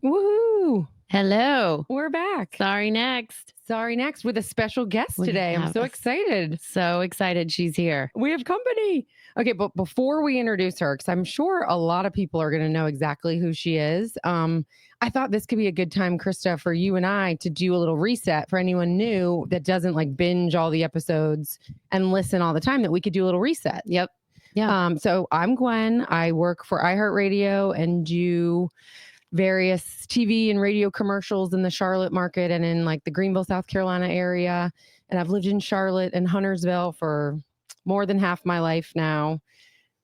Woohoo! Hello. We're back. Sorry next with a special guest today. I'm so excited. So excited she's here. We have company. Okay, but before we introduce her, because I'm sure a lot of people are going to know exactly who she is, I thought this could be a good time, Krista, for you and I to do a little reset for anyone new that doesn't like binge all the episodes and listen all the time, that we could do a little reset. Yep. Yeah. So I'm Guenn. I work for iHeartRadio and do various TV and radio commercials in the Charlotte market and in like the Greenville, South Carolina area. And I've lived in Charlotte and Huntersville for more than half my life now.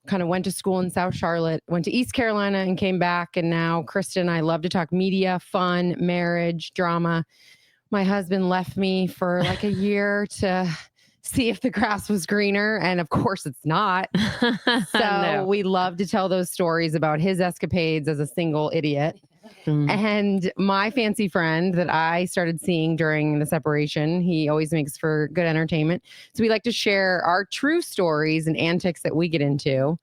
Kind of went to school in South Charlotte, went to East Carolina and came back. And now Krista and I love to talk media, fun, marriage, drama. My husband left me for like a year to see if the grass was greener. And of course it's not. So we love to tell those stories about his escapades as a single idiot. And my fancy friend that I started seeing during the separation, he always makes for good entertainment. So we like to share our true stories and antics that we get into.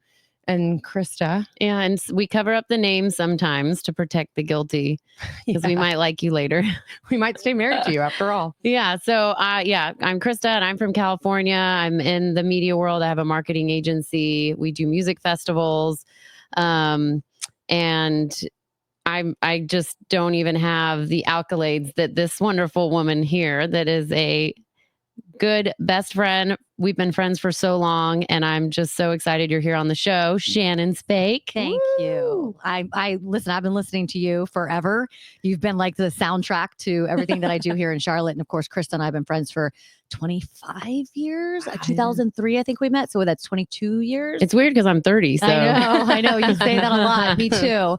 And Krista. Yeah, and we cover up the names sometimes to protect the guilty because we might like you later. We might stay married to you after all. Yeah. So, I'm Krista and I'm from California. I'm in the media world. I have a marketing agency. We do music festivals. And I just don't even have the accolades that this wonderful woman here that is a good best friend. We've been friends for so long, and I'm just so excited you're here on the show. Shannon Spake. Thank you. I listen, I've been listening to you forever. You've been like the soundtrack to everything that I do here in Charlotte. And of course, Krista and I have been friends for 25 years. 2003, I think we met. So that's 22 years. It's weird because I'm 30. So I know. You say that a lot. Me too.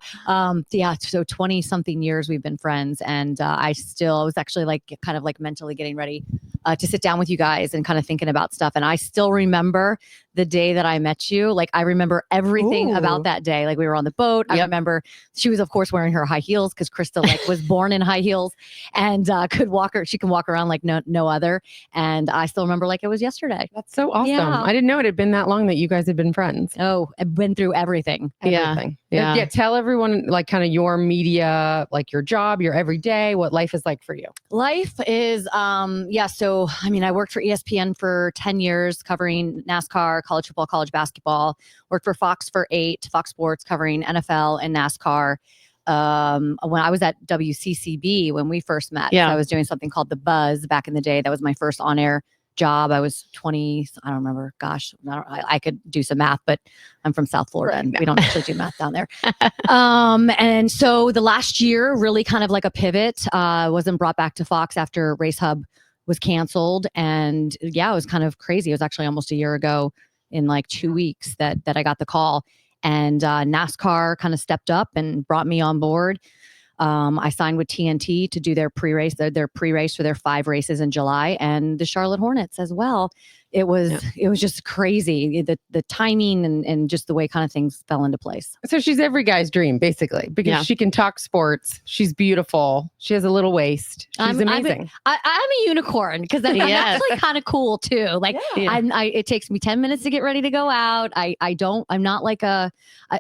So 20 something years we've been friends. And I was actually like kind of like mentally getting ready to sit down with you guys and kind of thinking about stuff. And I still remember the day that I met you. Like I remember everything about that day. Like we were on the boat. I remember she was of course wearing her high heels because Krista like was born in high heels and she can walk around like no other. And I still remember like it was yesterday. That's so awesome. Yeah. I didn't know it had been that long that you guys had been friends. Oh, I've been through everything. Yeah. Tell everyone like kind of your media, like your job, your everyday, what life is like for you. Life is, So, I mean, I worked for ESPN for 10 years covering NASCAR, college football, college basketball, worked for Fox for 8, Fox Sports covering NFL and NASCAR. When I was at WCCB, when we first met, so I was doing something called The Buzz back in the day. That was my first on-air job. I was 20. I don't remember. Gosh, I could do some math, but I'm from South Florida and we don't actually do math down there. And so the last year, really kind of like a pivot, wasn't brought back to Fox after Race Hub was canceled. And it was kind of crazy. It was actually almost a year ago in like 2 weeks that I got the call. And NASCAR kind of stepped up and brought me on board. I signed with TNT to do their pre-race, their pre-race for their 5 races in July, and the Charlotte Hornets as well. It was just crazy, the timing and just the way kind of things fell into place. So she's every guy's dream, basically, because she can talk sports. She's beautiful. She has a little waist. She's amazing. I'm a unicorn because that's actually kind of cool too. Like it takes me 10 minutes to get ready to go out. I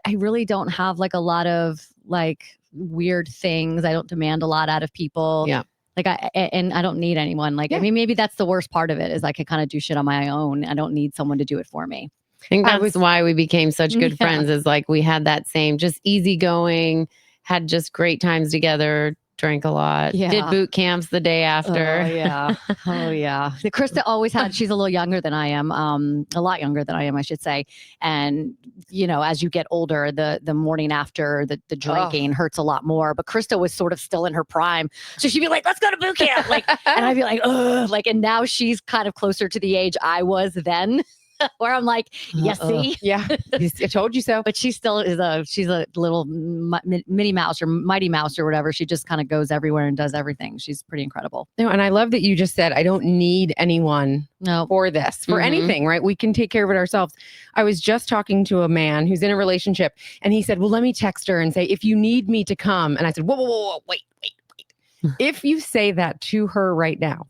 really don't have like a lot of like weird things. I don't demand a lot out of people. Yeah. Like I don't need anyone. Like, I mean, maybe that's the worst part of it is I can kind of do shit on my own. I don't need someone to do it for me. I think that's why we became such good friends is like we had that same just easygoing, had just great times together, drank a lot, did boot camps the day after. Oh yeah. Krista always had, she's a little younger than I am, a lot younger than I am, I should say. And, you know, as you get older, the morning after the drinking hurts a lot more. But Krista was sort of still in her prime. So she'd be like, let's go to boot camp. Like, and I'd be like, ugh. Like, and now she's kind of closer to the age I was then. Where I'm like, see? Yeah, I told you so. But she still is she's a little Minnie Mouse or Mighty Mouse or whatever. She just kind of goes everywhere and does everything. She's pretty incredible. No, and I love that you just said, I don't need anyone for this, for anything, right? We can take care of it ourselves. I was just talking to a man who's in a relationship and he said, well, let me text her and say, if you need me to come. And I said, whoa, wait. If you say that to her right now,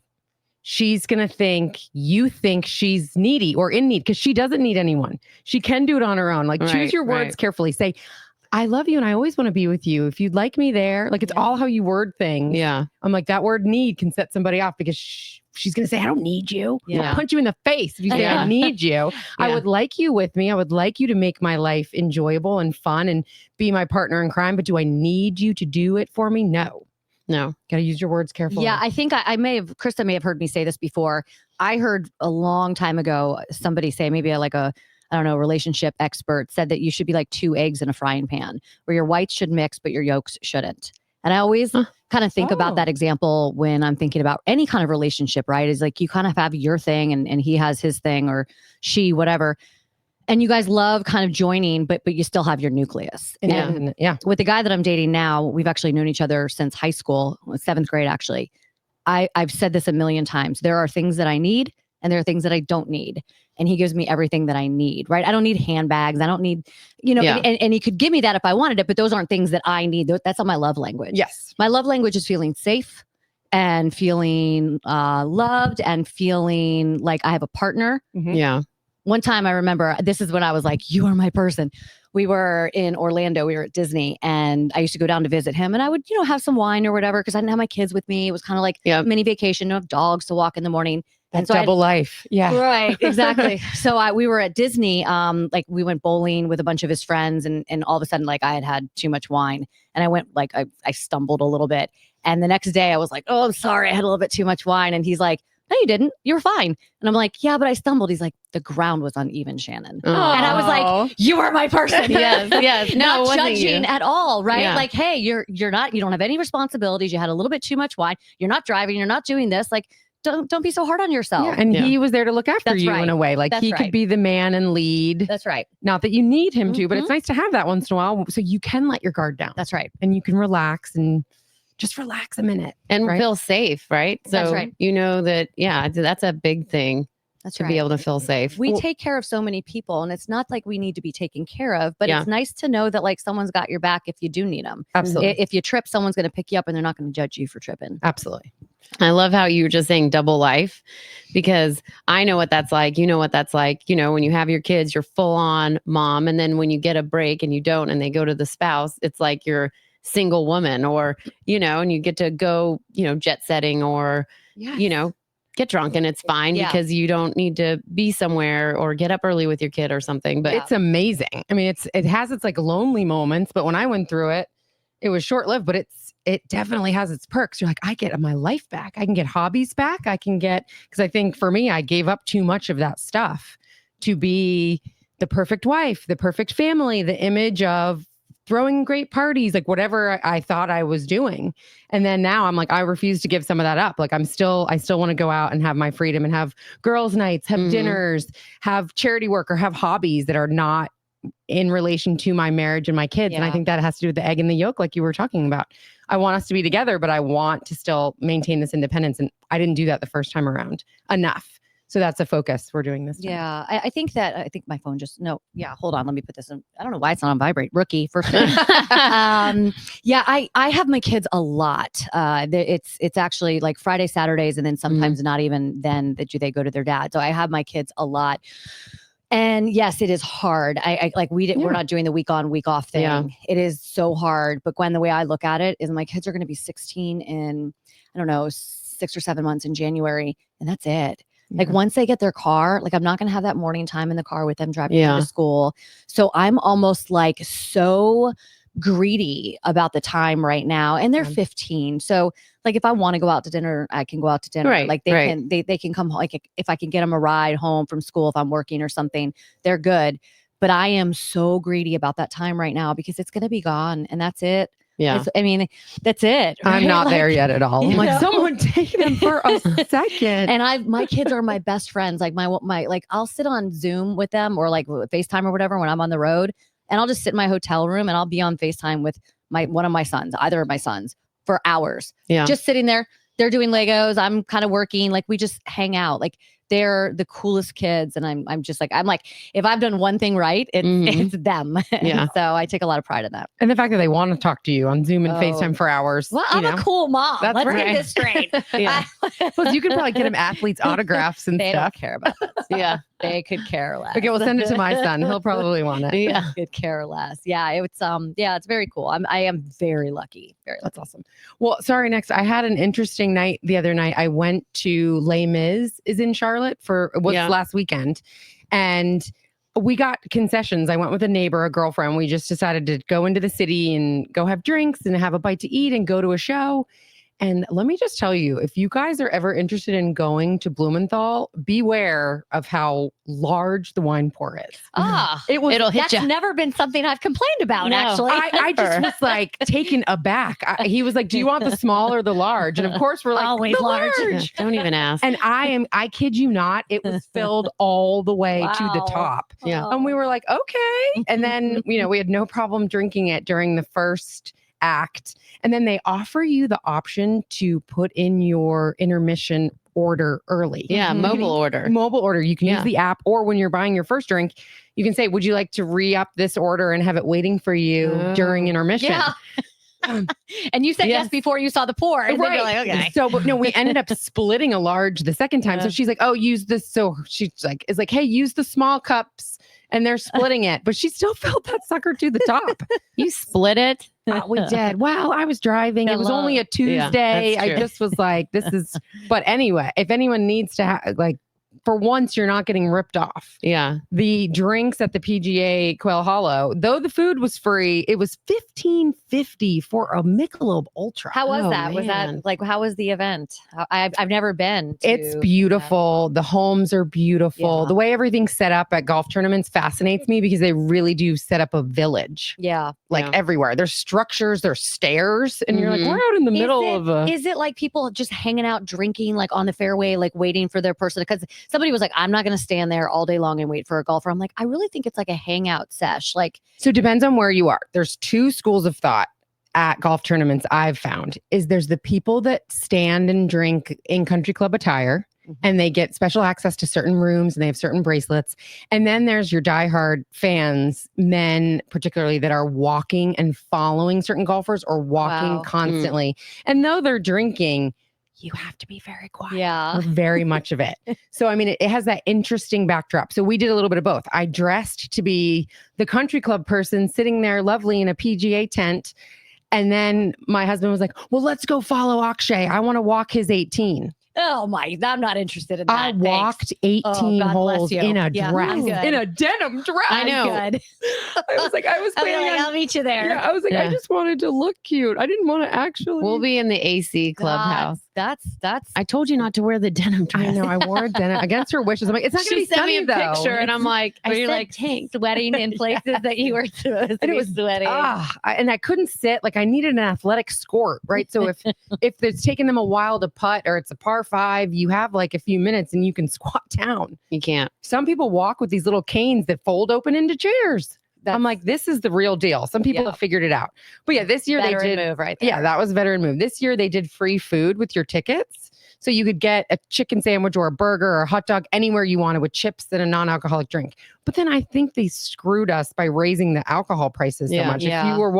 she's going to think you think she's needy or in need because she doesn't need anyone. She can do it on her own. Like choose your words carefully. Say, I love you and I always want to be with you. If you'd like me there, like it's all how you word things. Yeah. I'm like, that word need can set somebody off because she's going to say, I don't need you. Yeah. I'll punch you in the face if you say, I need you. I would like you with me. I would like you to make my life enjoyable and fun and be my partner in crime. But do I need you to do it for me? No. No. Got to use your words carefully. Yeah, I think Krista may have heard me say this before. I heard a long time ago somebody say, maybe like a relationship expert said that you should be like 2 eggs in a frying pan where your whites should mix, but your yolks shouldn't. And I always kind of think about that example when I'm thinking about any kind of relationship, right? Is like you kind of have your thing and he has his thing or she, whatever. And you guys love kind of joining, but you still have your nucleus. And with the guy that I'm dating now, we've actually known each other since high school, 7th grade, actually. I've said this a million times. There are things that I need and there are things that I don't need. And he gives me everything that I need, right? I don't need handbags. I don't need, and he could give me that if I wanted it, but those aren't things that I need. That's not my love language. Yes. My love language is feeling safe and feeling loved and feeling like I have a partner. Mm-hmm. Yeah. One time I remember, this is when I was like, you are my person. We were in Orlando, we were at Disney, and I used to go down to visit him and I would, have some wine or whatever because I didn't have my kids with me. It was kind of like a mini vacation, no dogs to walk in the morning. That's double life. Yeah. Right. Exactly. So we were at Disney, like we went bowling with a bunch of his friends and all of a sudden, like I had too much wine and I went like, I stumbled a little bit. And the next day I was like, oh, I'm sorry. I had a little bit too much wine. And he's like, no, you didn't. You were fine. And I'm like, yeah, but I stumbled. He's like, the ground was uneven, Shannon. Aww. And I was like, you are my person. Yes. No, not judging at all, right? Yeah. Like, hey, you don't have any responsibilities. You had a little bit too much wine. You're not driving. You're not doing this. Like, don't be so hard on yourself. Yeah, and he was there to look after you in a way. Like he could be the man and lead. That's right. Not that you need him to, but it's nice to have that once in a while so you can let your guard down. That's right. And you can relax and just relax a minute. And feel safe, right? So that's right. You know that, that's a big thing. That's to be able to feel safe. We take care of so many people and it's not like we need to be taken care of, but it's nice to know that like someone's got your back if you do need them. Absolutely. If you trip, someone's going to pick you up and they're not going to judge you for tripping. Absolutely. I love how you were just saying double life because I know what that's like. You know what that's like. When you have your kids, you're full on mom. And then when you get a break and you don't, and they go to the spouse, it's like you're single woman or, and you get to go, jet setting or, get drunk and it's fine because you don't need to be somewhere or get up early with your kid or something. But it's amazing. I mean, it has its like lonely moments, but when I went through it, it was short lived, but it definitely has its perks. You're like, I get my life back. I can get hobbies back. Because I think for me, I gave up too much of that stuff to be the perfect wife, the perfect family, the image of throwing great parties, like whatever I thought I was doing. And then now I'm like, I refuse to give some of that up. Like I still want to go out and have my freedom and have girls' nights, have dinners, have charity work or have hobbies that are not in relation to my marriage and my kids. And I think that has to do with the egg and the yolk, like you were talking about. I want us to be together, but I want to still maintain this independence. And I didn't do that the first time around enough. So that's a focus we're doing this time. Yeah. I think my phone hold on. Let me put this in. I don't know why it's not on vibrate. Rookie first. I have my kids a lot. It's actually like Friday, Saturdays, and then sometimes not even then that they go to their dad. So I have my kids a lot. And yes, it is hard. We're not doing the week on, week off thing. Yeah. It is so hard. But Gwen, the way I look at it is my kids are going to be 16 in, 6 or 7 months in January. And that's it. Like once they get their car, like I'm not going to have that morning time in the car with them driving them to school. So I'm almost like so greedy about the time right now. And they're 15. So like if I want to go out to dinner, I can go out to dinner. Right, like they can come home. Like if I can get them a ride home from school, if I'm working or something, they're good. But I am so greedy about that time right now because it's going to be gone and that's it. Yeah. That's it. Right? I'm not there yet at all. I'm like, someone take them for a second. And my kids are my best friends. Like my like I'll sit on Zoom with them or like FaceTime or whatever when I'm on the road. And I'll just sit in my hotel room and I'll be on FaceTime with one of my sons, either of my sons, for hours. Yeah. Just sitting there. They're doing Legos. I'm kind of working. Like we just hang out. Like they're the coolest kids. And I'm just like, if I've done one thing right, it's them. Yeah. So I take a lot of pride in that. And the fact that they want to talk to you on Zoom and Oh. FaceTime for hours. Well, I'm a cool mom. That's Let's right. get this straight. Yeah. Plus, you could probably get them athletes' autographs and They stuff. don't care about that. Yeah. They could care less. Okay, we'll send it to my son. He'll probably want it. Yeah. Could care less. Yeah, it's very cool. I am very lucky. Very lucky. That's awesome. Well, sorry, next. I had an interesting night the other night. I went to Les Mis is in Charlotte last weekend. And we got concessions. I went with a neighbor, a girlfriend. We just decided to go into the city and go have drinks and have a bite to eat and go to a show. And let me just tell you, if you guys are ever interested in going to Blumenthal, beware of how large the wine pour is. It'll hit That's you. never been something I've complained about, No. actually. I just was like taken aback. He was like, "Do you want the small or the large?" And of course, we're like, Always "The large." Yeah, large." don't even ask. And I kid you not, it was filled all the way to the Wow. top. Yeah. And we were like, okay. And then, we had no problem drinking it during the first act. And then they offer you the option to put in your intermission order early. Yeah, Mhm. mobile order. Mobile order. You can Yeah. use the app, or when you're buying your first drink, you can say, "Would you like to re-up this order and have it waiting for you during intermission?" Yeah. And you said yes Yes. before you saw the pour. And then you're like, okay. So, but no, we ended up splitting a large the second time. So Yeah. she's like, "Oh, use this." So she's like, "Hey, use the small cups," and they're splitting it. But she still filled that sucker to the top. You split it. We did. Well, I was driving. It was only a Tuesday. that's I true. just was like, "This is." But anyway, if anyone needs to for once, you're not getting ripped off. Yeah. The drinks at the PGA Quail Hollow, though the food was free, it was $15.50 for a Michelob Ultra. How was Oh, that? Was man. that like, how was the event? I've never been. It's beautiful. The homes are beautiful. Yeah. The way everything's set up at golf tournaments fascinates me because they really do set up a village Yeah. like Yeah. everywhere. There's structures, there's stairs, and you're like, Mhm. we're out in the middle of a. Is it like people just hanging out drinking like on the fairway, like waiting for their person? Because somebody was like, I'm not going to stand there all day long and wait for a golfer. I'm like, I really think it's like a hangout sesh. Like, So it depends on where you are. There's two schools of thought at golf tournaments I've found. There's the people that stand and drink in country club attire. Mhm. And they get special access to certain rooms and they have certain bracelets. And then there's your diehard fans, men particularly, that are walking and following certain golfers or walking Wow. constantly. And though they're drinking, you have to be very quiet. yeah. Or very much of it. So, I mean, it has that interesting backdrop. So we did a little bit of both. I dressed to be the country club person sitting there lovely in a PGA tent. And then my husband was like, well, let's go follow Akshay. I want to walk his 18. Oh my, I'm not interested in that. I Thanks. walked 18 Oh, God bless holes you. in a Yeah, dress, I'm good. in a denim dress. I know. Good. I was like, I was I'll be planning like, on. I'll meet you there. Yeah, I was like, I Yeah. just wanted to look cute. I didn't want to actually. We'll be in the AC clubhouse. That's I told you not to wear the denim dress. I know. I wore a denim against her wishes. I'm like, it's not going to She be sent sunny me a though. picture, and I'm like, were you said like tank. sweating in places that you were supposed to And it be was sweating. and I couldn't sit. Like I needed an athletic squirt, right? So if it's taking them a while to putt or it's a par 5, you have like a few minutes and you can squat down. You can't. Some people walk with these little canes that fold open into chairs. That's I'm like, this is the real deal. Some people Yeah. have figured it out. But yeah, this year they veteran did. move right there. Yeah, that was a veteran move. This year they did free food with your tickets. So you could get a chicken sandwich or a burger or a hot dog anywhere you wanted with chips and a non-alcoholic drink. But then I think they screwed us by raising the alcohol prices so Yeah. much. Yeah. If you were,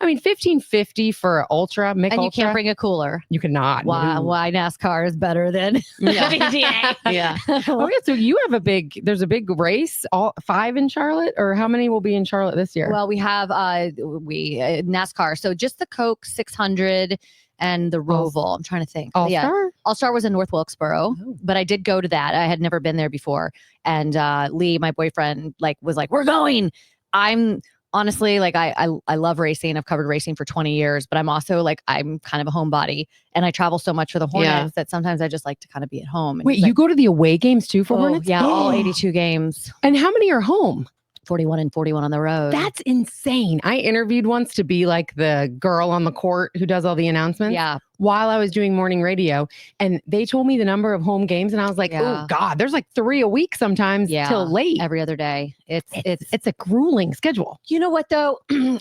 $15.50 for an Ultra, Mick And you Ultra, can't bring a cooler. you could not. Why? No. Why NASCAR is better than Yeah. PGA? Yeah. Oh yeah, so you have there's a big race, all 5 in Charlotte, or how many will be in Charlotte this year? Well, we have NASCAR. So just the Coke 600 and the Roval. I'm trying to think. All Yeah. Star. All Star was in North Wilkesboro, Oh. but I did go to that. I had never been there before. And Lee, my boyfriend, was like, we're going. I'm honestly I love racing. I've covered racing for 20 years, but I'm also I'm kind of a homebody and I travel so much for the Hornets that sometimes I just like to kind of be at home. And Wait, he's you like, go to the away games too for oh, Hornets? yeah, all 82 games, And how many are home? 41 and 41 on the road. That's insane. I interviewed once to be like the girl on the court who does all the announcements yeah. while I was doing morning radio. And they told me the number of home games. And I was like, Yeah. oh God, there's like 3 a week sometimes Yeah. till late. Every other day. It's a grueling schedule. You know what though? Good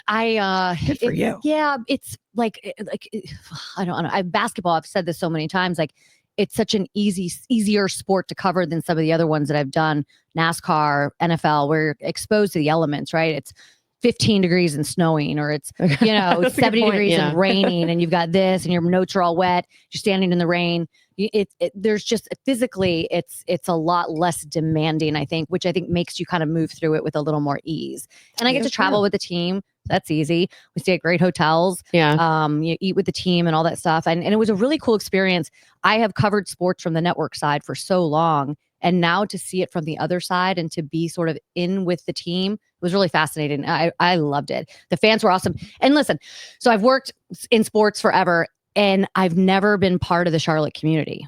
for you. Yeah, it's I don't know. Basketball, I've said this so many times, it's such an easier sport to cover than some of the other ones that I've done. NASCAR, NFL, where you're exposed to the elements, right? It's 15 degrees and snowing, or it's, it's 70 degrees and raining, and you've got this, and your notes are all wet. You're standing in the rain. There's just physically, it's a lot less demanding, I think, which I think makes you kind of move through it with a little more ease. And I get to travel with the team. That's easy. We stay at great hotels. Yeah. You eat with the team and all that stuff. And it was a really cool experience. I have covered sports from the network side for so long. And now to see it from the other side and to be sort of in with the team was really fascinating. I loved it. The fans were awesome. And listen, so I've worked in sports forever, and I've never been part of the Charlotte community.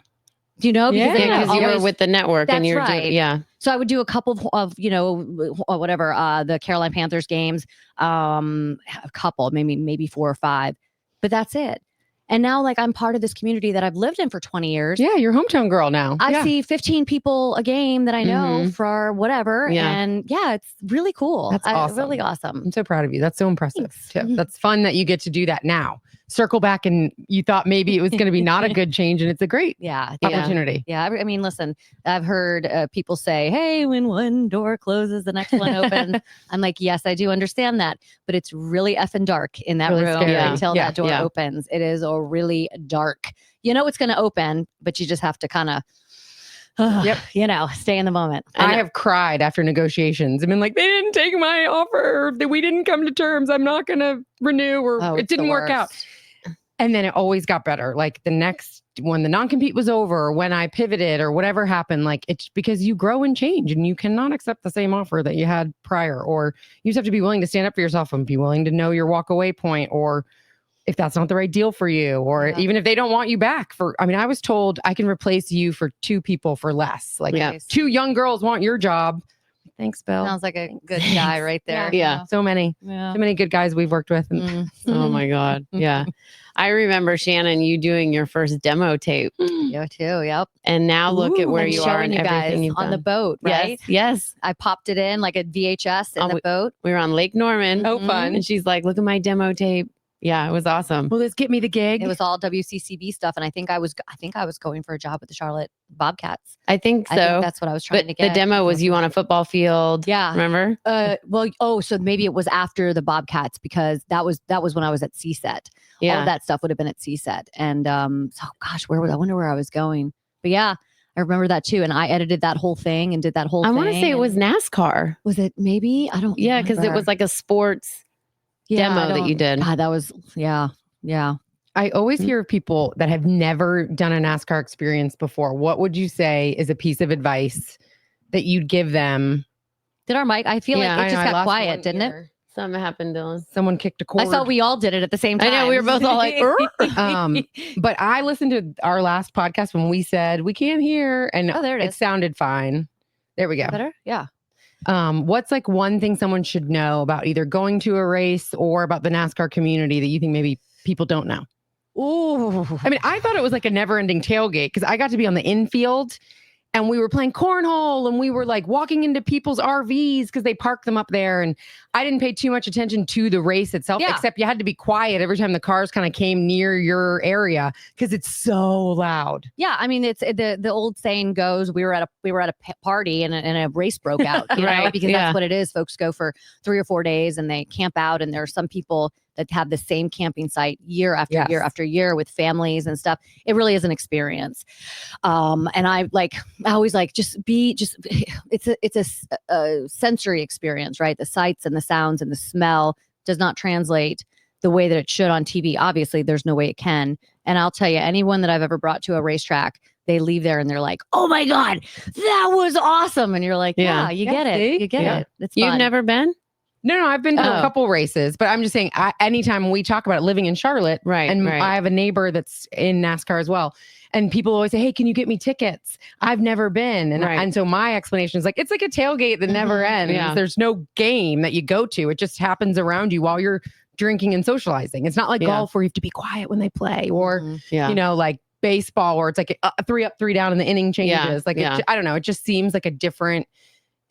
Do you know? Because you were with the network. That's and you're right. So I would do a couple of the Carolina Panthers games, a couple, maybe 4 or 5, but that's it. And now, like, I'm part of this community that I've lived in for 20 years. Yeah, you're a hometown girl now. I see 15 people a game that I know for whatever. Yeah. And it's really cool. That's awesome. Really awesome. I'm so proud of you. That's so impressive too. That's fun that you get to do that now. Circle back, and you thought maybe it was going to be not a good change, and it's a great opportunity. Yeah. I mean, listen, I've heard people say, hey, when one door closes, the next one opens. I'm like, yes, I do understand that, but it's really effing dark in that room until that door opens. It is really dark. You know it's going to open, but you just have to kind of stay in the moment. I have cried after negotiations. I've been like, they didn't take my offer. We didn't come to terms. I'm not going to renew, or it didn't work out. And then it always got better. Like when the non-compete was over, or when I pivoted, or whatever happened, like, it's because you grow and change, and you cannot accept the same offer that you had prior, or you just have to be willing to stand up for yourself and be willing to know your walk away point, or if that's not the right deal for you, or even if they don't want you back I was told I can replace you for 2 people for less. Like 2 young girls want your job. Thanks, Bill. Sounds like a good guy right there. Yeah. So many good guys we've worked with. Oh my God. Yeah. I remember, Shannon, you doing your first demo tape. You too. Yep. And now look at where you are and everything you've on done. The boat, right? Yes. I popped it in like a VHS in the boat. We were on Lake Norman. Oh, fun. And she's like, look at my demo tape. Yeah, it was awesome. Will this get me the gig? It was all WCCB stuff, and I think I was going for a job with the Charlotte Bobcats. I think so. I think that's what I was trying to get. The demo was you on a football field. Yeah, remember? So maybe it was after the Bobcats, because that was when I was at CSET. Yeah, all of that stuff would have been at CSET, and where was I? Wonder where I was going. But yeah, I remember that too, and I edited that whole thing and did that whole thing. I want to say it was NASCAR. Was it? Maybe I don't. Yeah, because it was like a sports demo that you did. God, that was yeah. I always hear of people that have never done a NASCAR experience before. What would you say is a piece of advice that you'd give them? Did our mic? I feel like it just got quiet, didn't it? Something happened, Dylan. Someone kicked a cord. I thought we all did it at the same time. I know, we were both all like, but I listened to our last podcast when we said we can't hear, and there it is. It sounded fine. There we go. Better? Yeah. What's like one thing someone should know about either going to a race or about the NASCAR community that you think maybe people don't know? Ooh. I mean, I thought it was like a never-ending tailgate, because I got to be on the infield, and we were playing cornhole, and we were like walking into people's RVs because they parked them up there. And I didn't pay too much attention to the race itself, except you had to be quiet every time the cars kind of came near your area because it's so loud. Yeah, I mean, it's the old saying goes, we were at a party and a race broke out, right? Because that's what it is. Folks go for 3 or 4 days and they camp out, and there are some people that have the same camping site year after year after year with families and stuff. It really is an experience. And I always like, it's a sensory experience, right? The sights and the sounds and the smell does not translate the way that it should on TV. Obviously, there's no way it can. And I'll tell you, anyone that I've ever brought to a racetrack, they leave there and they're like, oh my God, that was awesome. And you're like, you get it. You get it. It's fun. You've never been? No, I've been to a couple races, but I'm just saying, anytime we talk about it, living in Charlotte, I have a neighbor that's in NASCAR as well. And people always say, hey, can you get me tickets? I've never been. And so my explanation is like, it's like a tailgate that never ends. Yeah. There's no game that you go to. It just happens around you while you're drinking and socializing. It's not like golf where you have to be quiet when they play, or, like baseball where it's like a 3 up, 3 down and the inning changes. I don't know. It just seems like a different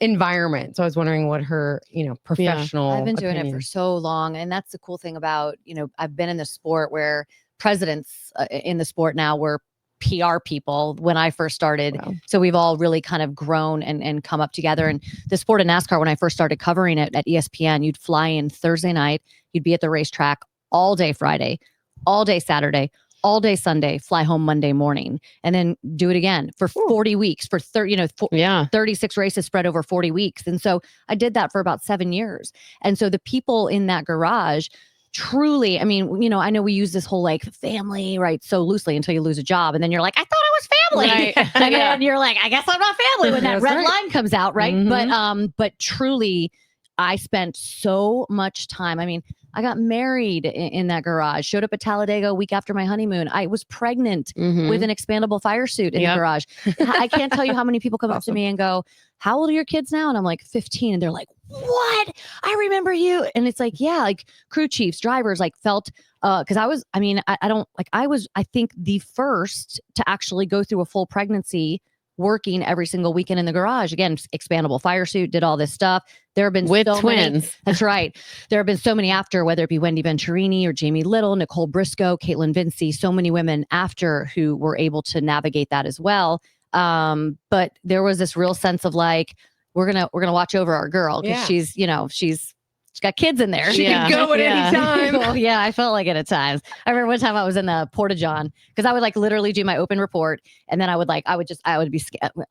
environment. So I was wondering what her, professional I've been doing opinion. it for so long. And that's the cool thing about, I've been in the sport where presidents in the sport now were PR people when I first started. Wow. So we've all really kind of grown and come up together. And the sport of NASCAR, when I first started covering it at ESPN, you'd fly in Thursday night, you'd be at the racetrack all day Friday, all day Saturday, all day Sunday, fly home Monday morning, and then do it again for 40 weeks, for 36 races spread over 40 weeks. And so I did that for about 7 years. And so the people in that garage truly, I mean, you know, I know we use this whole like family, right, so loosely until you lose a job. And then you're like, I thought I was family. Right. And then you're like, I guess I'm not family when that That's red right. line comes out, right? Mhm. But truly, I spent so much time. I mean, I got married in that garage, showed up at Talladega a week after my honeymoon. I was pregnant with an expandable fire suit in the garage. I can't tell you how many people come up to me and go, how old are your kids now? And I'm like, 15. And they're like, what? I remember you. And it's like, yeah, like crew chiefs, drivers, like felt, because I was the first to actually go through a full pregnancy working every single weekend in the garage. Again, expandable fire suit, did all this stuff. There have been with so twins. many. That's right. There have been so many after, whether it be Wendy Venturini or Jamie Little, Nicole Briscoe, Caitlin Vincey, so many women after who were able to navigate that as well. But there was this real sense of like, we're gonna watch over our girl because she's got kids in there. She can go at any time. Well, yeah, I felt like it at times. I remember one time I was in the Porta-John because I would like literally do my open report, and then I would be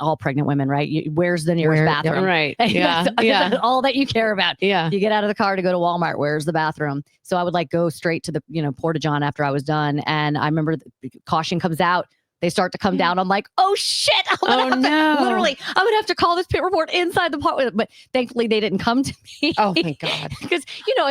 all pregnant women, right? Where's the nearest bathroom? Right. Yeah. That's all that you care about. Yeah. You get out of the car to go to Walmart. Where's the bathroom? So I would like go straight to the Porta-John after I was done, and I remember the caution comes out. They start to come down. I'm like, oh shit. Literally, I would have to call this pit report inside the part. But thankfully they didn't come to me. Oh my God. Because,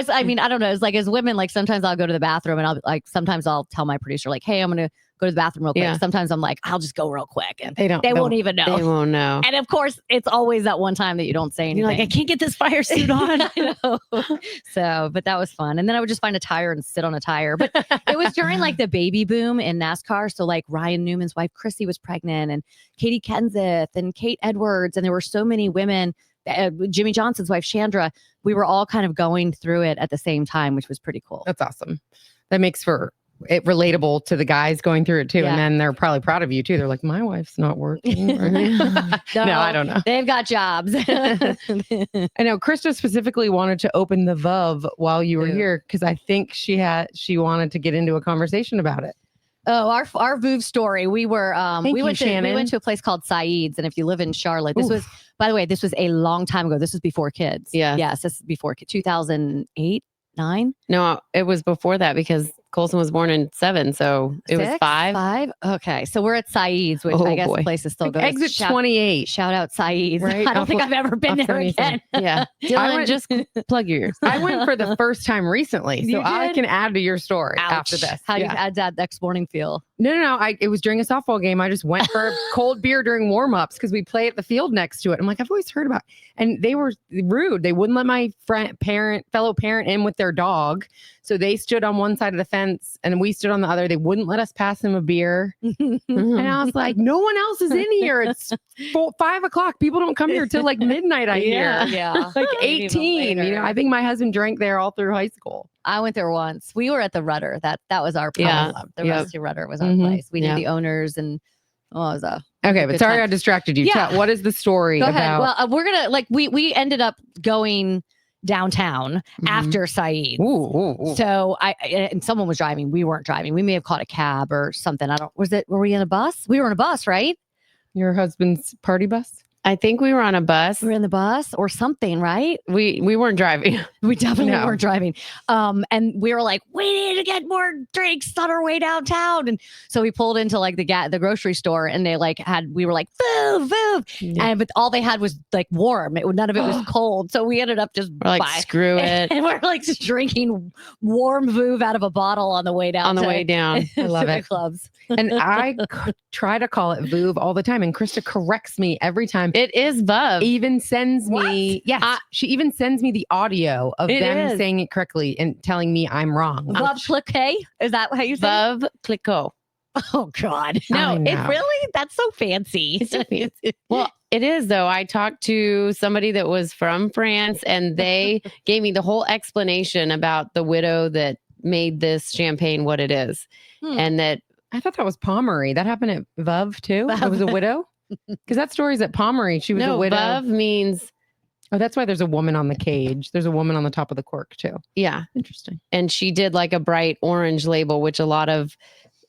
I don't know. It's like as women, like sometimes I'll go to the bathroom and sometimes I'll tell my producer like, hey, I'm going to go to the bathroom real quick. Yeah. Sometimes I'm like, I'll just go real quick. And They won't even know. They won't know. And of course, it's always that one time that you don't say anything. You're like, I can't get this fire suit on. I know. So, but that was fun. And then I would just find a tire and sit on a tire. But it was during like the baby boom in NASCAR. So like Ryan Newman's wife, Chrissy, was pregnant, and Katie Kenseth and Kate Edwards. And there were so many women, Jimmy Johnson's wife, Chandra. We were all kind of going through it at the same time, which was pretty cool. That's awesome. That makes for it relatable to the guys going through it too. Yeah. And then they're probably proud of you too. They're like, my wife's not working. No, I don't know. They've got jobs. I know Krista specifically wanted to open the Vuuv while you were here because I think she wanted to get into a conversation about it. Oh, our Vuuv story. We were we went Shannon. to a place called Saeed's, and if you live in Charlotte, this was, by the way, this was a long time ago. This was before kids. Yeah. Yes, this is before 2008, 9. No, it was before that because Colson was born in 7, so it was 5. 5. Okay, so we're at Saeed's, which I guess the place is still good. Exit 28. Shout out Saeed's. Right? I don't think I've ever been there again. Yeah. Dylan, just plug your ears. I went for the first time recently, so You I did? can add to your story Ouch. after this. How do you add that next morning feel? No. It was during a softball game. I just went for a cold beer during warm-ups because we play at the field next to it. I'm like, I've always heard about it. And they were rude. They wouldn't let my fellow parent in with their dog. So they stood on one side of the fence and we stood on the other. They wouldn't let us pass them a beer. And I was like, no one else is in here. It's 5 o'clock. People don't come here till like midnight, I hear. Yeah. Like 18. I think my husband drank there all through high school. I went there once. We were at the Rudder. That was our place. Yeah. The Rusty Rudder was our Mhm. place. We knew the owners, and it was a Okay, but good sorry time. I distracted you. Yeah. What is the story Go about? ahead. Well, we're gonna we ended up going downtown Mhm. after Saeed. Ooh. So and someone was driving. We weren't driving. We may have caught a cab or something. Were we in a bus? We were in a bus, right? Your husband's party bus? I think we were on a bus. We were in the bus or something, right? We weren't driving. We definitely No. weren't driving. And we were like, we need to get more drinks on our way downtown. And so we pulled into like the grocery store, and they we were like, Vuuv. Yeah. But all they had was like warm. None of it was cold. So we ended up just We're like, screw it. And we're like just drinking warm Vuuv out of a bottle on the way down. On the way down. I love to the it. clubs. And I try to call it Vuuv all the time. And Krista corrects me every time. It is Vuuv. Even sends me, she even sends me the audio of It them is. saying it correctly and telling me I'm wrong. Vuuv cliquet? Is that how you say it? Vuuv Clicquot. Oh God. I No, know. it really, that's so fancy. Well, it is though. I talked to somebody that was from France, and they gave me the whole explanation about the widow that made this champagne what it is. Hmm. And that I thought that was Pomeroy. That happened at Vuuv too. It was a widow. Because that story's at Pomeroy. She was a widow. Vuuv means. Oh, that's why there's a woman on the cage. There's a woman on the top of the cork too. Yeah. Interesting. And she did like a bright orange label, which a lot of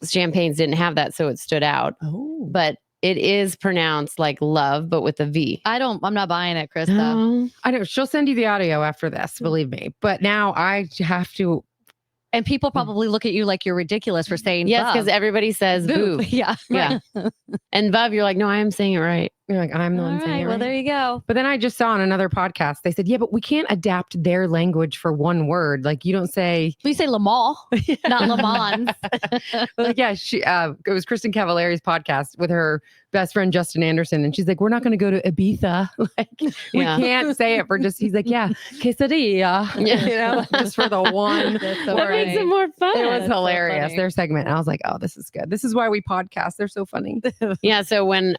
champagnes didn't have that. So it stood out. Oh. But it is pronounced like love, but with a V. I'm not buying it, Krista. No. I know. She'll send you the audio after this, believe me. But now I have to. And people probably look at you like you're ridiculous for saying Yes, Vuuv. because everybody says Vuuv. Yeah. Yeah. And Vuuv, you're like, no, I am saying it right. You're like, I'm the All one saying right. it Well, right. there you go. But then I just saw on another podcast, they said, yeah, but we can't adapt their language for one word. Like you don't say, We say Le Mans, not Le Mans. like, yeah, it was Kristen Cavallari's podcast with her best friend, Justin Anderson. And she's like, we're not going to go to Ibiza. Like we Yeah. can't say it for just, he's like, yeah, quesadilla, you know, like, just for the one That's so That word. makes it more fun. It was That's so hilarious, funny. their segment. And I was like, oh, this is good. This is why we podcast. They're so funny. Yeah. So when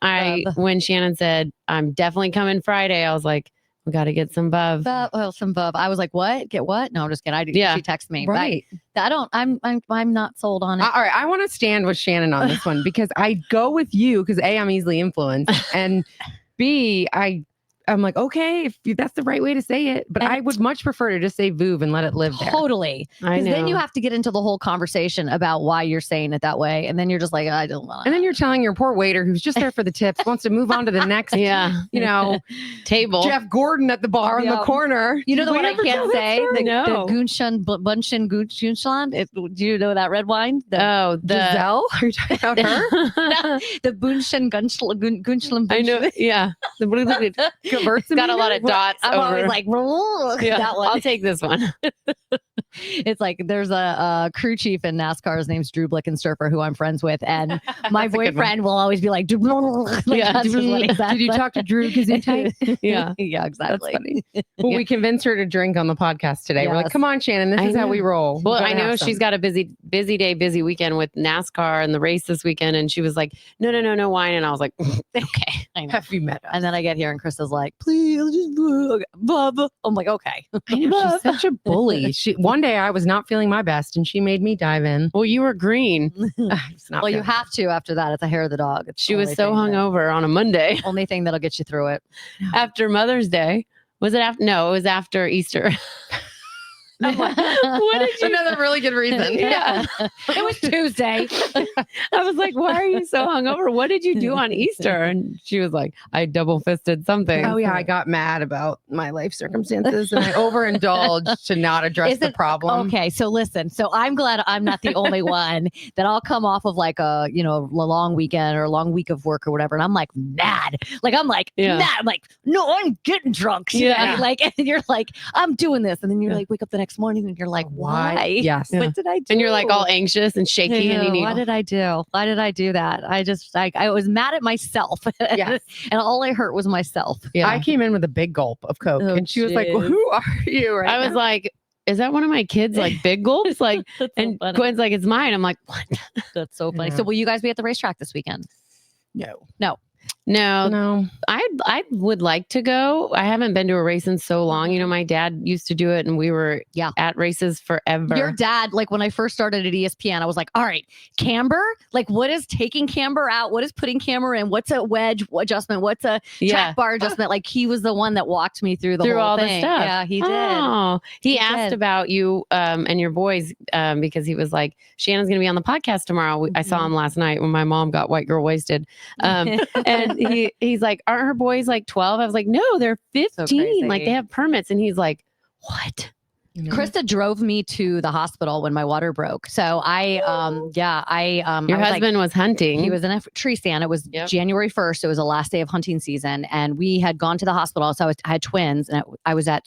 Shannon said, I'm definitely coming Friday, I was like, we got to get some Vuuv. Some Vuuv. I was like, what? Get what? No, I'm just kidding. Yeah. She texted me. Right. But I'm not sold on it. All right. I want to stand with Shannon on this one because I go with you because A, I'm easily influenced. And B, I'm like, okay, if that's the right way to say it. But I would much prefer to just say Vuuv and let it live there. Totally. I Because know. then you have to get into the whole conversation about why you're saying it that way. And then you're just like, I don't want And then you're telling your poor waiter who's just there for the tips, wants to move on to the next, Yeah. you know, Table. Jeff Gordon at the bar in the Yeah. corner. You know the We one I never tell can't that say? story. The Guenn Bunchen Guenschland. Do you know that red wine? Oh, the Giselle? Are you talking about her? The Bunchen Guenschland. I know. Yeah. It's got a lot of dots I'm over. always like, Yeah, that one. I'll take this one. It's like there's a crew chief in NASCAR. His name's Drew Blickensturfer, who I'm friends with, and my That's a good one. boyfriend will always be like, like Yeah. that's just what he says. Did you talk to Drew Gesundheit? Yeah. Yeah, That's exactly. funny. Well, we convinced her to drink on the podcast today. We're like, Yes. come on, Shannon, this I is how know. we roll. Well, Gotta I know have some. she's got a busy day, busy weekend with NASCAR and the race this weekend. And she was like, no wine. And I was like, okay. I know. Have you met us? And then I get here and Krista's like, please, just Vuuv. I'm like, okay. I know, she's such a bully. One day I was not feeling my best and she made me dive in. Well, you were green. I was not Well, you feeling have to after that. It's a hair of the dog. It's She the was only so thing that- hungover on a Monday Only thing that'll get you through it. after Mother's Day. Was it after? No, it was after Easter. I'm like, what did you? Another really good reason. Yeah. It was Tuesday. I was like, why are you so hungover? What did you do on Easter? And she was like, I double fisted something. Oh yeah, I got mad about my life circumstances and I overindulged to not address Is the it- problem. Okay, so listen. So I'm glad I'm not the only one that I'll come off of like a long weekend or a long week of work or whatever, and I'm like mad. Like I'm like Yeah. mad. I'm like, no, I'm getting drunk. today. Yeah. Like and you're like, I'm doing this, and then you're like, wake up the next morning and you're like, why? Yes. What did I do? And you're like all anxious and shaky, and you need. What did I do? Why did I do that? I was mad at myself. Yes. And all I hurt was myself. Yeah. I came in with a big gulp of Coke Oh, and she was like, well, jeez. who are you? Right I was now? like, is that one of my kids like big gulps? Like, That's and so funny. Gwen's like, it's mine. I'm like, what? That's so funny. Yeah. So will you guys be at the racetrack this weekend? no. No, I would like to go. I haven't been to a race in so long. You know, my dad used to do it and we were at races forever. Your dad, like when I first started at ESPN, I was like, all right, camber, like what is taking camber out? What is putting camber in? What's a wedge adjustment? What's a track bar adjustment? Like he was the one that walked me through the whole all thing. the stuff. Yeah, he did. Oh, he asked did. about you and your boys because he was like, Shannon's going to be on the podcast tomorrow. I saw him last night when my mom got white girl wasted. And he's like, aren't her boys like 12? I was like, no, they're 15. Like crazy. they have permits. And he's like, what? Krista drove me to the hospital when my water broke. So Your husband was hunting. He was in a tree stand. It was January 1st. It was the last day of hunting season. And we had gone to the hospital. So I had twins and I was at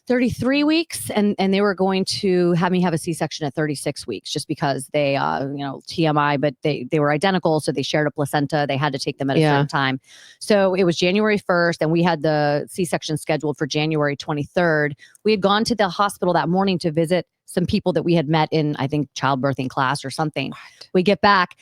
33 weeks and they were going to have me have a C-section at 36 weeks just because they, TMI, but they were identical. So they shared a placenta. They had to take them at a certain time. So it was January 1st and we had the C-section scheduled for January 23rd. We had gone to the hospital that morning to visit some people that we had met in, I think, childbirthing class or something. We get back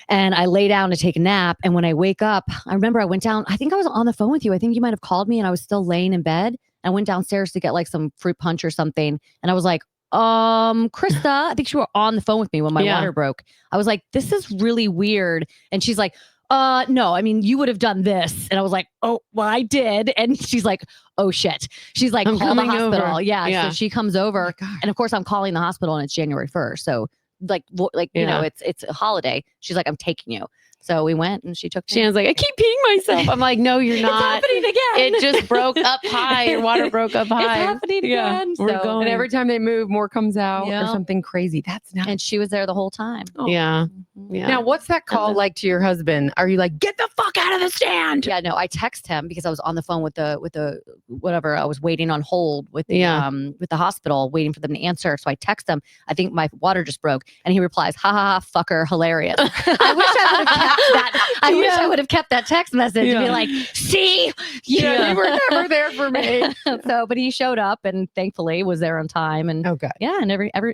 and I lay down to take a nap. And when I wake up, I remember I went down, I think I was on the phone with you. I think you might've called me and I was still laying in bed. I went downstairs to get like some fruit punch or something. And I was like, Krista, I think you were on the phone with me when my water broke. I was like, this is really weird. And she's like, no, I mean, you would have done this. And I was like, oh, well, I did. And she's like, oh shit. She's like, call the hospital. Over. Yeah. So she comes over, and of course I'm calling the hospital, and it's January 1st. So you know, it's a holiday. She's like, I'm taking you. So we went, and she took me. Shannon's like, I keep peeing myself. I'm like, no, you're not. It's happening again. It just broke up high. Your water broke up high. It's happening again. We're going. And every time they move, more comes out or something crazy. That's not. And she was there the whole time. Oh. Yeah. Now, what's that call like to your husband? Are you like, get the fuck out of the stand? Yeah, no, I text him because I was on the phone with the whatever. I was waiting on hold with the hospital, waiting for them to answer. So I text him. I think my water just broke, and he replies, "Ha ha ha, fucker, hilarious." I wish I would have kept that. I wish I would have kept that text message and be like, "See, you were never there for me." So, but he showed up, and thankfully was there on time. And okay, and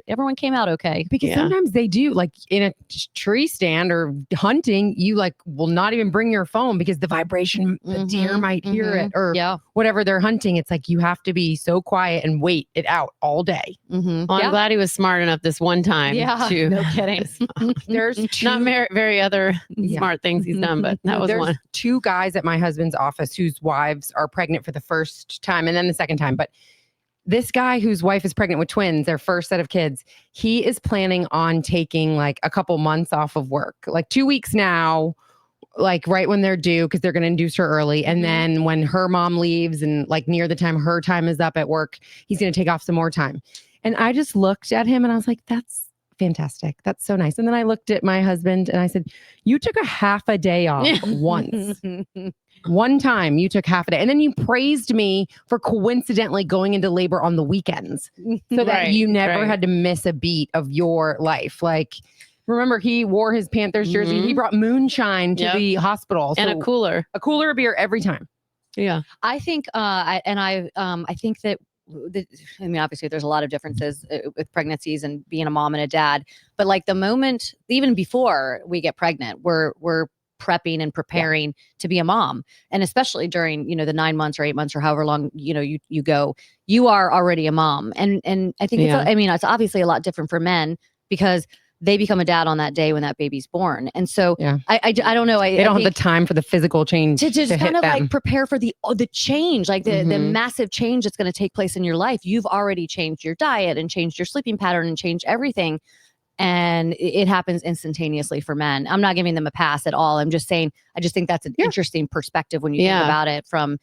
everyone came out okay. Because sometimes they do, like in a tree stand or hunting, you like will not even bring your phone because the vibration, the deer might hear it or whatever they're hunting. It's like you have to be so quiet and wait it out all day. Well, I'm glad he was smart enough this one time. To no kidding. There's not very other smart things he's done, but that was one. Two guys at my husband's office whose wives are pregnant for the first time and then the second time. But this guy whose wife is pregnant with twins, their first set of kids, he is planning on taking like a couple months off of work, like 2 weeks now, like right when they're due, because they're going to induce her early. And then when her mom leaves and like near the time her time is up at work, he's going to take off some more time. And I just looked at him and I was like, that's fantastic. That's so nice. And then I looked at my husband and I said, you took a half a day off once. One time you took half a day. And then you praised me for coincidentally going into labor on the weekends so that you never had to miss a beat of your life. Like, remember, he wore his Panthers jersey. He brought moonshine to the hospital. And a cooler of beer every time. Yeah. I think, I think that, I mean, obviously there's a lot of differences with pregnancies and being a mom and a dad, but like the moment, even before we get pregnant, we're prepping and preparing to be a mom. And especially during, the 9 months or 8 months or however long, you go, you are already a mom. And I think, it's obviously a lot different for men because they become a dad on that day when that baby's born. And so I don't know. They don't have the time for the physical change to just kind of like prepare for the change, like the massive change that's going to take place in your life. You've already changed your diet and changed your sleeping pattern and changed everything. And it happens instantaneously for men. I'm not giving them a pass at all. I'm just saying, I just think that's an interesting perspective when you think about it from,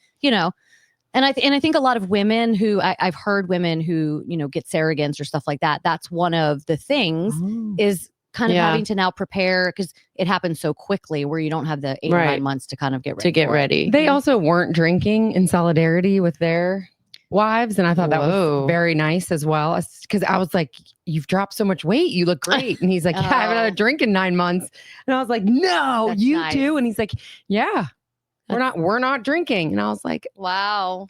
and I think a lot of women who I've heard women who, get surrogates or stuff like that. That's one of the things is kind of having to now prepare because it happens so quickly where you don't have the 8 or 9 months to kind of get ready. They also weren't drinking in solidarity with their wives. And I thought that was very nice as well. Because I was like, you've dropped so much weight. You look great. And he's like, I haven't had a drink in 9 months. And I was like, no, that's you nice. Do. And he's like, yeah. We're not drinking. And I was like, wow.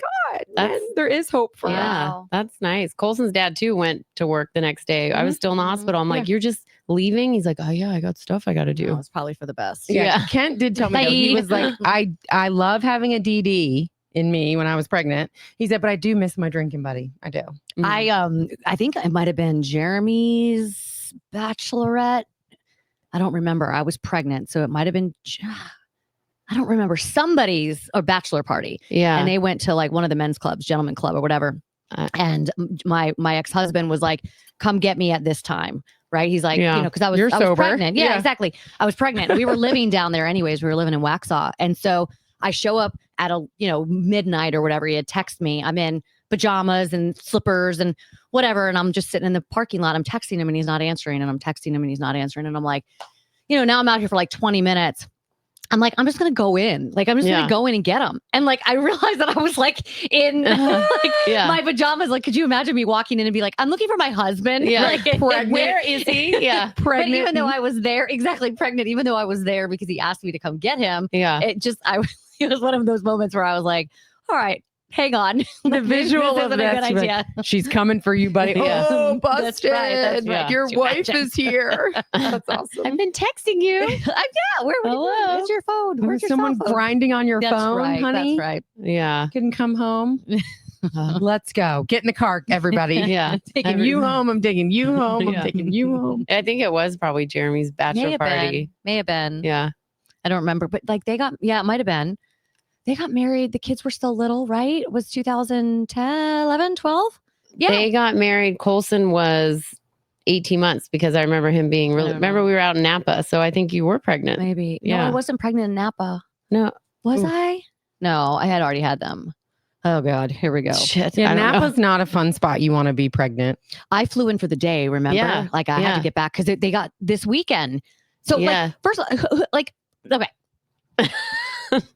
God, there is hope for us. That's nice. Colson's dad too went to work the next day. I was still in the hospital. I'm like, you're just leaving? He's like, oh yeah, I got stuff I got to do. It's probably for the best. Yeah. Kent did tell me, he was like, I love having a DD in me when I was pregnant. He said, but I do miss my drinking buddy. I do. I think it might've been Jeremy's bachelorette. I don't remember. I was pregnant. So it might've been, I don't remember, somebody's or bachelor party. Yeah. And they went to like one of the men's clubs, gentleman club or whatever. And my ex-husband was like, come get me at this time. Right. He's like, because I was pregnant. Yeah, exactly. I was pregnant. We were living down there anyways. We were living in Waxhaw. And so I show up at midnight or whatever. He had texted me. I'm in pajamas and slippers and whatever. And I'm just sitting in the parking lot. I'm texting him and he's not answering. And I'm texting him and he's not answering. And I'm like, now I'm out here for like 20 minutes. I'm like, I'm just going to go in. Like, I'm just going to go in and get him. And like, I realized that I was like in my pajamas. Like, could you imagine me walking in and be like, I'm looking for my husband. Yeah. Like, pregnant. Where is he? Yeah. Pregnant. But even though I was there, pregnant, even though I was there because he asked me to come get him. Yeah. It was one of those moments where I was like, all right, hang on. The visual of a good idea. She's coming for you, buddy. Yeah. Oh, busted. That's right. Your wife is here. That's awesome. I've been texting you. Where's your phone? Where's someone grinding on your phone, honey? That's right. Yeah. Couldn't come home. Let's go. Get in the car, everybody. Yeah. Taking you home. I'm taking you home. I'm Yeah. taking you home. I think it was probably Jeremy's bachelor party. May have been. Yeah. I don't remember, but like it might have been. They got married. The kids were still little, right? It was 2010, 11, 12? Yeah. They got married. Colson was 18 months because I remember him being really, remember we were out in Napa. So I think you were pregnant. Maybe. Yeah. No, I wasn't pregnant in Napa. No. Was I? No, I had already had them. Oh God, here we go. Shit. Yeah, I don't know. Napa's not a fun spot. You want to be pregnant. I flew in for the day, remember? Yeah. Like I had to get back because they got this weekend. So Yeah. like, first, like, okay.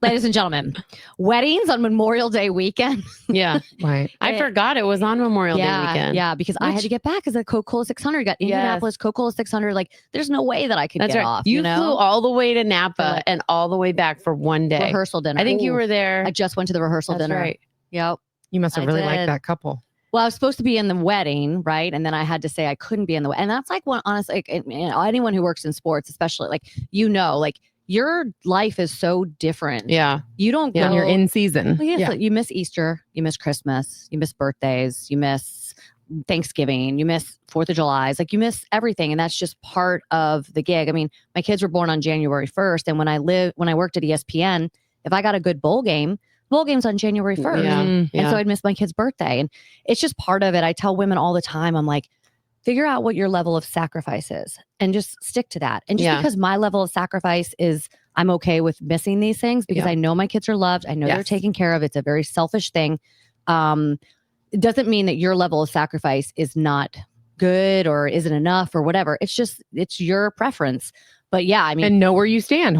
Ladies and gentlemen, weddings on Memorial Day weekend. Yeah. Right. I forgot it was on Memorial Day weekend. Yeah, because I had to get back because the Coca-Cola 600 got Indianapolis, Coca-Cola 600. Like, there's no way that I could That's get right. off. You know? flew all the way to Napa and all the way back for one day. Rehearsal dinner. I think you Ooh. were there. I just went to the rehearsal That's dinner. right. Yep. You must have I really liked did. that couple. Well, I was supposed to be in the wedding, right? And then I had to say I couldn't be in the wedding. And that's like one, honestly, like, anyone who works in sports, especially, like, like your life is so different. Yeah. You don't go. When you're in season. Well, yeah, so you miss Easter, you miss Christmas, you miss birthdays, you miss Thanksgiving, you miss 4th of July. Like you miss everything. And that's just part of the gig. I mean, my kids were born on January 1st. And when I worked at ESPN, if I got a good bowl game's on January 1st. Yeah. And Yeah. so I'd miss my kid's birthday. And it's just part of it. I tell women all the time, I'm like, figure out what your level of sacrifice is and just stick to that. And just because my level of sacrifice is I'm okay with missing these things because I know my kids are loved. I know they're taken care of. It's a very selfish thing. It doesn't mean that your level of sacrifice is not good or isn't enough or whatever. It's your preference. But yeah, I mean, and know where you stand.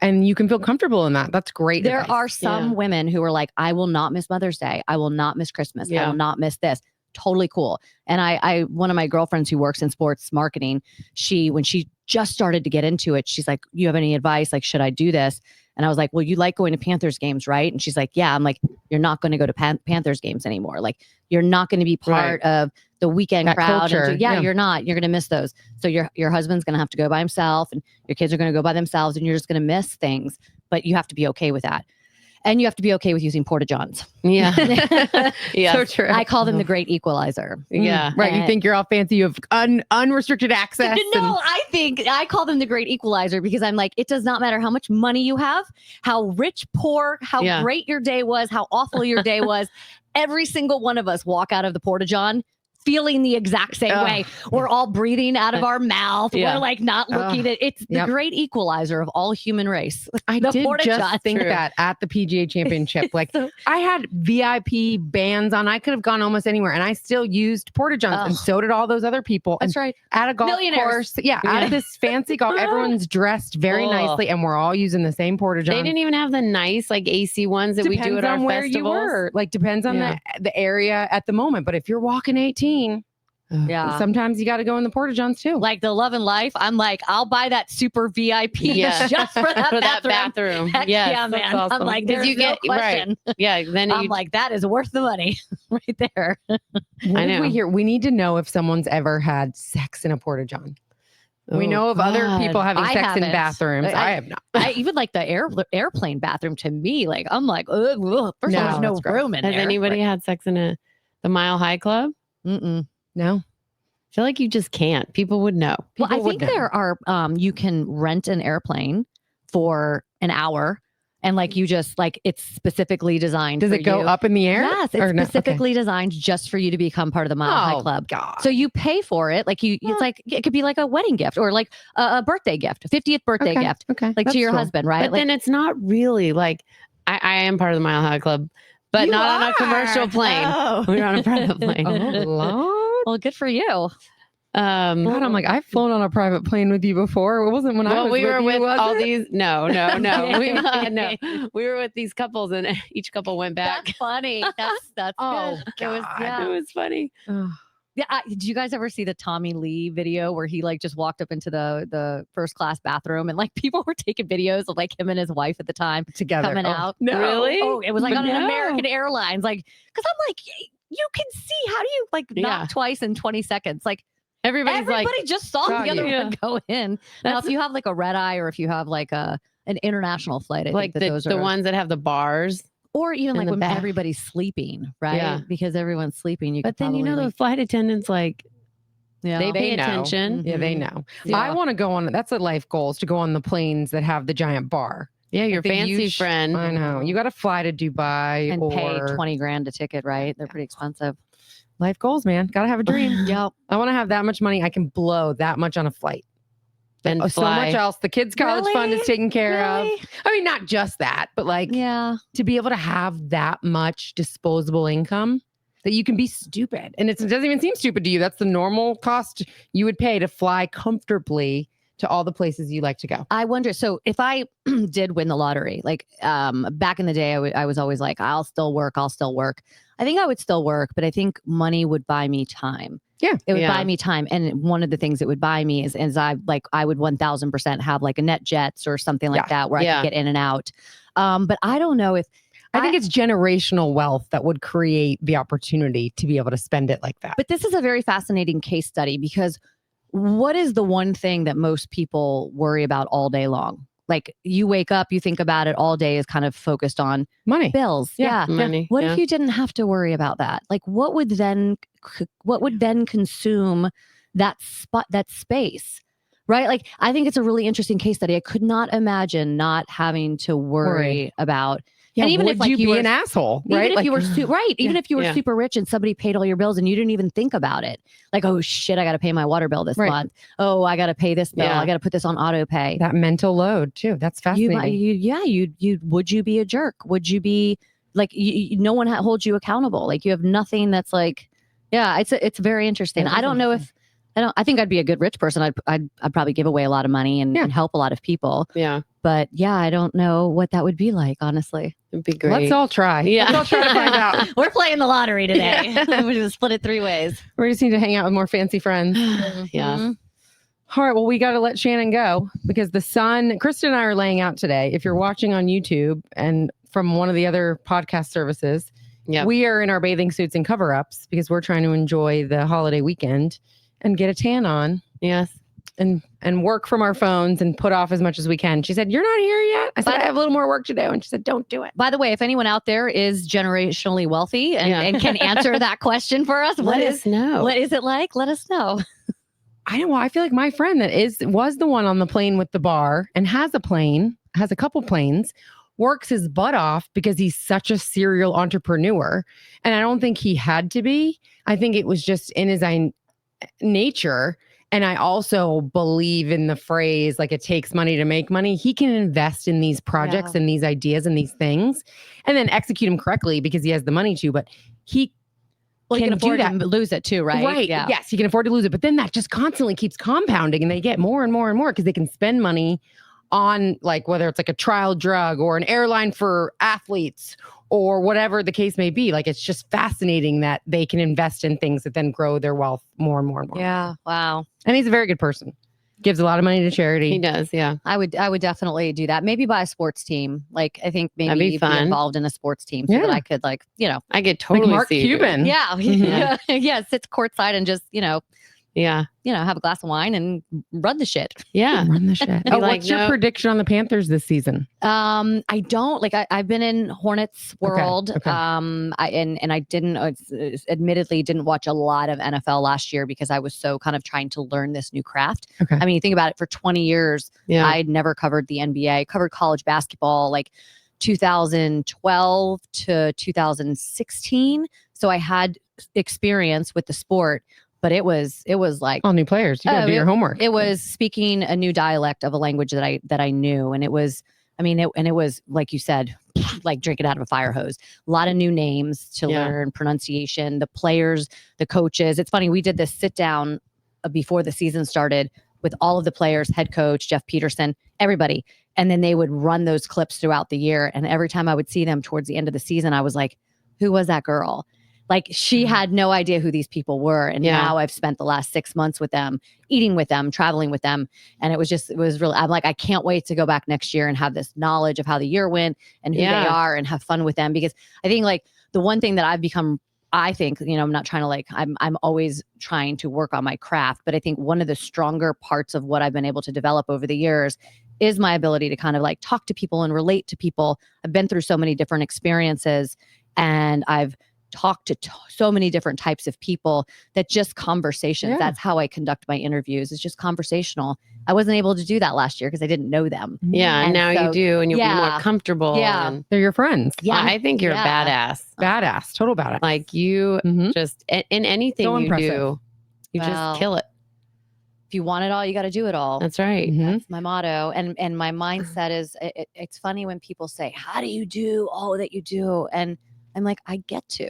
And you can feel comfortable in that. That's great. There advice. are some women who are like, I will not miss Mother's Day. I will not miss Christmas. I will not miss this. Totally cool. And I one of my girlfriends who works in sports marketing, when she just started to get into it, she's like, you have any advice? Like, should I do this? And I was like, well, you like going to Panthers games, right? And she's like, yeah. I'm like, you're not going to go to Panthers games anymore. Like, you're not going to be part of the weekend that crowd. culture. You're not. You're going to miss those. So your husband's going to have to go by himself and your kids are going to go by themselves and you're just going to miss things. But you have to be okay with that. And you have to be okay with using porta-johns. Yeah. Yeah. So true. I call them the great equalizer. Yeah. Right. You think you're all fancy. You have unrestricted access. No, I call them the great equalizer because I'm like, it does not matter how much money you have, how rich, poor, how great your day was, how awful your day was. Every single one of us walk out of the porta-john feeling the exact same way. We're all breathing out of our mouth. We're like not looking at it's the great equalizer of all human race. I did just think that at the PGA Championship. Like I had VIP bands on. I could have gone almost anywhere and I still used porta-johns and so did all those other people. That's right. At a golf course. Yeah. At this fancy golf. Everyone's dressed very nicely and we're all using the same porta-john. They didn't even have the nice like AC ones that we do at our festivals. Where you were. Like depends on the area at the moment. But if you're walking 18, sometimes you got to go in the porta-johns too. Like the Love and Life, I'm like, I'll buy that super VIP just for that bathroom. Heck yeah, man. Awesome. I'm like, there's no question. Right. Yeah, then I'm like, that is worth the money right there. I know. We need to know if someone's ever had sex in a porta-john. We know of other people having sex in bathrooms. I have not. I even like the airplane bathroom. To me, like I'm like, first of all, there's no room in there. Has anybody had sex in the Mile High Club? Mm-mm. No. I feel like you just can't. People would know. Well, I think there are, you can rent an airplane for an hour and like you just like, it's specifically designed. Does it go up in the air? Yes. It's specifically designed just for you to become part of the Mile High Club. God. So you pay for it. Like it's like, it could be like a wedding gift or like a birthday gift, a 50th birthday gift. Okay. Like to your husband, right? But then it's not really like, I am part of the Mile High Club, but not on a commercial plane. Oh. We're on a private plane. Oh, Lord. Well, good for you. God, I'm like, I've flown on a private plane with you before. It wasn't when I was we were with all these. No. We were with these couples, and each couple went back. That's funny. That's Oh, good. God. It was funny. Yeah. Did you guys ever see the Tommy Lee video where he like just walked up into the first class bathroom and like people were taking videos of like him and his wife at the time together coming out? No. Really? Oh, it was like on an American Airlines. Like, because I'm like, you can see, how do you like knock twice in 20 seconds? Like everybody just saw the other one go in. Now, if you have like a red eye or if you have like an international flight, I like think that those are the ones that have the bars. Or even In like the when back. everybody's sleeping, right? Yeah. Because everyone's sleeping. You But could then, you know, probably the flight attendants, like, yeah. they pay know. attention. Yeah, they Mhm. know. Yeah. I want to go on. That's a life goal, is to go on the planes that have the giant bar. Yeah, your Like the fancy huge- friend. I know. You got to fly to Dubai and or pay $20,000 a ticket, right? They're pretty expensive. life goals, man. Got to have a dream. Yep. I want to have that much money. I can blow that much on a flight. And So much fly. else. The kids' college fund is Really? taken care Really? of. I mean, not just that, but like Yeah. to be able to have that much disposable income that you can be stupid. And it doesn't even seem stupid to you. That's the normal cost you would pay to fly comfortably to all the places you like to go. I wonder. So if I did win the lottery, like back in the day, I was always like, I'll still work. I think I would still work, but I think money would buy me time. Yeah. It would Yeah. buy me time. And one of the things it would buy me is I would 1000% have like a NetJets or something like that where I Yeah. could get in and out. But I don't know if I think it's generational wealth that would create the opportunity to be able to spend it like that. But this is a very fascinating case study because what is the one thing that most people worry about all day long? Like you wake up, you think about it all day is kind of focused on Money. bills. Yeah. Yeah. Money. What yeah. if you didn't have to worry about that? Like what would then consume that space? Right? Like I think it's a really interesting case study. I could not imagine not having to worry about. Yeah, and even would if like you be were, an asshole, even right? if you were even if you were Yeah. super rich and somebody paid all your bills and you didn't even think about it, like, oh shit, I got to pay my water bill this Right. month. Oh, I got to pay this bill. Yeah. I got to put this on auto pay. That mental load too. That's fascinating. You would you be a jerk? Would you be like no one holds you accountable? Like you have nothing that's like, yeah, it's very interesting. That is I don't know if I think I'd be a good rich person. I'd probably give away a lot of money and help a lot of people. Yeah. But yeah, I don't know what that would be like, honestly. It'd be great. Let's all try. Yeah. Let's all try to find out. We're playing the lottery today. We're going to split it 3 ways. We just need to hang out with more fancy friends. Yeah. Mhm. All right. Well, we got to let Shannon go because the sun, Krista and I are laying out today. If you're watching on YouTube and from one of the other podcast services, Yep. we are in our bathing suits and cover-ups because we're trying to enjoy the holiday weekend and get a tan on Yes. and work from our phones and put off as much as we can. She said, "You're not here yet?" I said, "I have a little more work to do." And she said, "Don't do it." By the way, if anyone out there is generationally wealthy and can answer that question for us, Let us know. what is it like? Let us know. I know. I feel like my friend that was the one on the plane with the bar and has a couple planes, works his butt off because he's such a serial entrepreneur. And I don't think he had to be. I think it was just in his nature. And I also believe in the phrase, like it takes money to make money. He can invest in these projects and these ideas and these things and then execute them correctly because he has the money to, but he can afford do that. to lose it too, right? Right. Yeah. Yes, he can afford to lose it. But then that just constantly keeps compounding and they get more and more and more because they can spend money on like whether it's like a trial drug or an airline for athletes or whatever the case may be. Like it's just fascinating that they can invest in things that then grow their wealth more and more and more. Yeah. Wow. And he's a very good person. Gives a lot of money to charity. He does. Yeah. I would definitely do that. Maybe buy a sports team. Like I think That'd maybe be fun. involved in a sports team so that Yeah. I could like, I could Like totally Mark see you. Cuban. yeah, Mhm. yeah, sit courtside and just, Yeah. have a glass of wine and run the shit. Yeah. Run the shit. Be Oh, like, what's your no. prediction on the Panthers this season? I don't like. I've been in Hornets world. okay. I didn't admittedly didn't watch a lot of NFL last year because I was so kind of trying to learn this new craft. Okay. I mean, you think about it. For 20 years, Yeah. I'd never covered the NBA. I covered college basketball like 2012 to 2016. So I had experience with the sport. But it was like All new players. You got to do your homework. it was speaking a new dialect of a language that I knew, and it was like you said, like drinking out of a fire hose. A lot of new names to learn, pronunciation, the players, the coaches. It's funny, we did this sit down before the season started with all of the players, head coach Jeff Peterson, everybody, and then they would run those clips throughout the year. And every time I would see them towards the end of the season, I was like, "Who was that girl?" Like she had no idea who these people were. And now I've spent the last 6 months with them, eating with them, traveling with them. And it was really, I'm like, I can't wait to go back next year and have this knowledge of how the year went and who they are and have fun with them. Because I think like the one thing that I've become, I think, I'm not trying to like, I'm always trying to work on my craft, but I think one of the stronger parts of what I've been able to develop over the years is my ability to kind of like talk to people and relate to people. I've been through so many different experiences, and I've talked to so many different types of people that just conversations. Yeah. That's how I conduct my interviews. It's just conversational. I wasn't able to do that last year because I didn't know them. Yeah, and And now so- you do, and you'll be yeah. more comfortable. Yeah. and They're your friends. Yeah. I think you're Yeah. a badass. Badass. Total badass. Like you Mhm. just in anything So you impressive. do, you Well, just kill it. If you want it all, you got to do it all. That's right. Mhm. That's my motto. And my mindset is it's funny when people say, how do you do all that you do? And I'm like, I get to,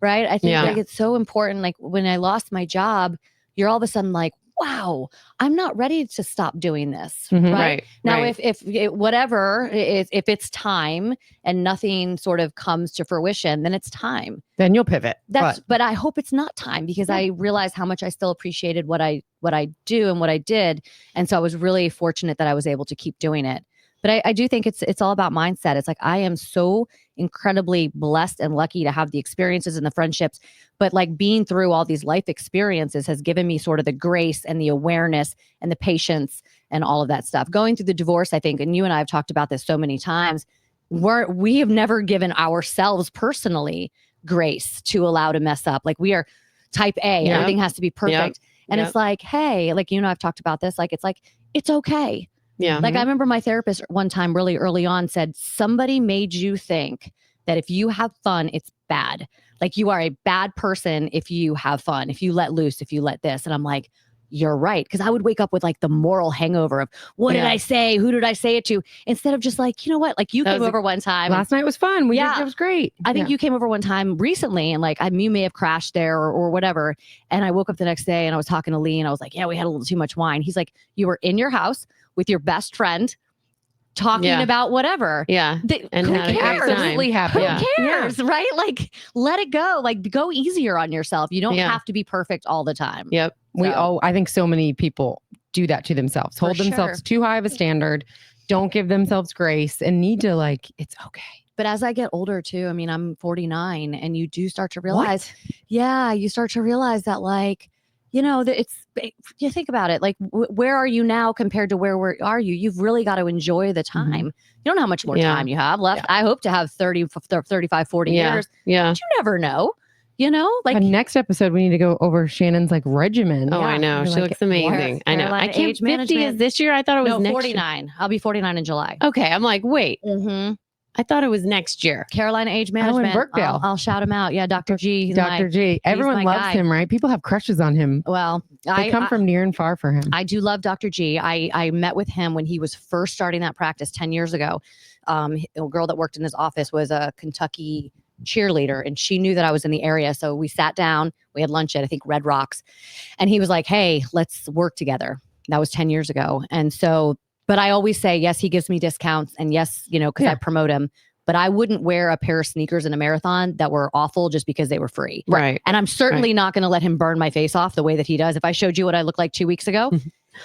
right? I think Yeah. like it's so important. Like when I lost my job, you're all of a sudden like, wow, I'm not ready to stop doing this. Mhm. Right. Now, right. if it's time and nothing sort of comes to fruition, then it's time. Then you'll pivot. But I hope it's not time, because I realize how much I still appreciated what I do and what I did. And so I was really fortunate that I was able to keep doing it. But I do think it's all about mindset. It's like, I am so incredibly blessed and lucky to have the experiences and the friendships, but like being through all these life experiences has given me sort of the grace and the awareness and the patience and all of that stuff. Going through the divorce, I think, and you and I have talked about this so many times, we have never given ourselves personally grace to allow to mess up. Like, we are type A, Yep. everything has to be perfect. And Yep. it's like, hey, like, you and I have talked about this. Like, it's okay. Yeah. Like, I remember my therapist one time really early on said, somebody made you think that if you have fun, it's bad. Like, you are a bad person if you have fun, if you let loose, if you let this. And I'm like, you're right. Because I would wake up with like the moral hangover of, what did Yeah. I say? Who did I say it to? Instead of just like, you know what? Like, you That came was over one time. last night was fun. Yeah. It was great. I think you came over one time recently, and like, you may have crashed there or whatever. And I woke up the next day and I was talking to Lee, and I was like, yeah, we had a little too much wine. He's like, you were in your house with your best friend talking Yeah. about whatever. Yeah. And who had a great cares? time. Absolutely happy. Who cares, right? Like, let it go. Like, go easier on yourself. You don't Yeah. have to be perfect all the time. Yep. I think so many people do that to themselves, For hold themselves sure. too high of a standard, don't give themselves grace, and need to like, it's okay. But as I get older too, I mean, I'm 49, and you do start to realize, you start to realize that, like, you know, that you think about it, like, where are you now compared to where are you? You've really got to enjoy the time. You don't know how much more Yeah. time you have left. I hope to have 30, 35, 40 Yeah. years. Yeah. But you never know, you know, like, And next episode, we need to go over Shannon's like regimen. Oh, I know. You're She like, looks amazing. I know. Carolina I can't. age 50 is management. this year. I thought it was no, next 49. I'll be 49 in July. year. Okay. I'm like, wait. Mm-hmm. I thought it was next year. Carolina Age Management. Burkdale. I'll shout him out. Yeah, Dr. G. he's Dr. G. Everyone my loves guy. him, right? People have crushes on him. Well, They come from near and far for him. I do love Dr. G. I met with him when he was first starting that practice 10 years ago. A girl that worked in his office was a Kentucky cheerleader, and she knew that I was in the area. So we sat down, we had lunch at, I think, Red Rocks. And he was like, hey, let's work together. That was 10 years ago. And so, but I always say, yes, he gives me discounts. And yes, you know, because I promote him. But I wouldn't wear a pair of sneakers in a marathon that were awful just because they were free. Right. And I'm certainly not going to let him burn my face off the way that he does. If I showed you what I looked like 2 weeks ago,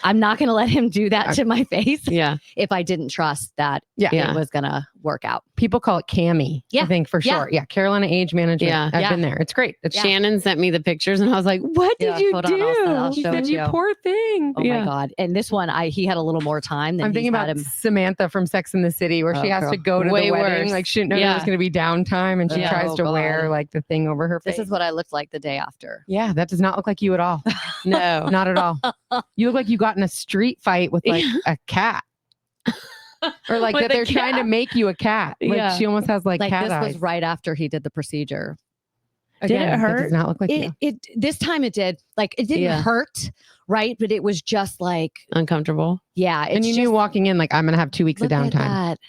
I'm not going to let him do that to my face Yeah. if I didn't trust that Yeah. it was going to work out. People call it CAMI, Yeah. I think, for Yeah. short. Yeah. Carolina Age Management. Yeah. I've Yeah. been there. It's great. It's Shannon sent me the pictures, and I was like, what did Yeah, you hold do? on, I'll He show said, it to you you. poor thing. Oh my God. And this one, he had a little more time than I'm thinking he's about had him. Samantha from Sex and the City, where she Oh, has girl. to go to Way the wedding. worse. Like, she didn't know there was Yeah. going to be downtime, and she Yeah. tries Oh, to God. wear like the thing over her face. This is what I looked like the day after. Yeah, that does not look like you at all. No. Not at all. You look like you got in a street fight with like a cat. Or like With that a they're trying to cat. make you a cat. Like Yeah. she almost has like Like, cat this eyes. was right after he did the procedure. Did it Again, that hurt? does not look like you. This time it did. Like, it didn't Yeah. hurt, right? But it was just like, Uncomfortable. yeah. And you knew walking in, like, I'm going to have 2 weeks of look at downtime. that.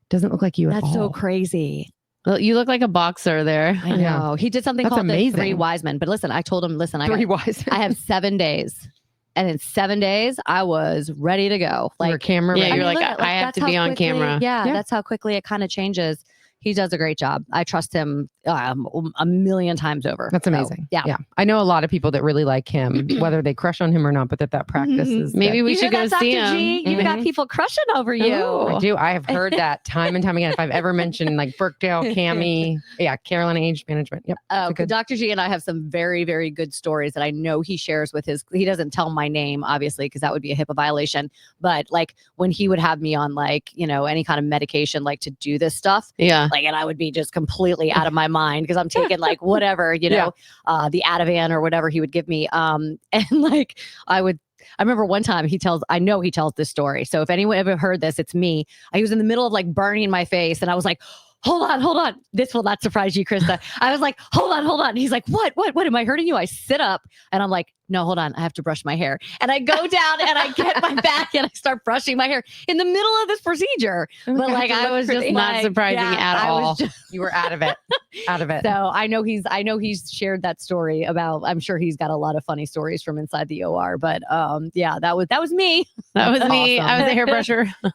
Doesn't look like you at That's so all. crazy. Well, you look like a boxer there. I Yeah. know. He did something That's called the amazing. 3 wise men. But listen, I told him, listen, Three wise. I have 7 days. And in 7 days, I was ready to go. Like Like, camera. Yeah, ready. you're I mean, like, look at- I have that's to how be on quickly- camera. Yeah, Yeah. that's how quickly it kind of changes. He does a great job. I trust him a million times over. That's So, amazing. yeah. Yeah. I know a lot of people that really like him, whether they crush on him or not, but that practice is Maybe good. we You should hear go that, see Dr. him. G? You've got people crushing over you. Oh. I do. I have heard that time and time again. If I've ever mentioned like Burkdale, Cami, Carolina Age Management. Yep. Oh, Dr. G and I have some very, very good stories that I know he shares with he doesn't tell my name, obviously, because that would be a HIPAA violation. But like when he would have me on like, any kind of medication, like to do this stuff, Yeah. like, and I would be just completely out of my mind because I'm taking like whatever, the Ativan or whatever he would give me. And like I remember one time I know he tells this story. So if anyone ever heard this, it's me. I was in the middle of like burning my face and I was like, hold on. This will not surprise you, Krista. I was like, hold on. And he's like, what? Am I hurting you? I sit up and I'm like, no, hold on. I have to brush my hair. And I go down and I get my back and I start brushing my hair in the middle of this procedure. But like, I was just not surprising at all. You were out of it. So I know he's shared that story about, I'm sure he's got a lot of funny stories from inside the OR, but that was me. That was me. Awesome. I was a hairbrush.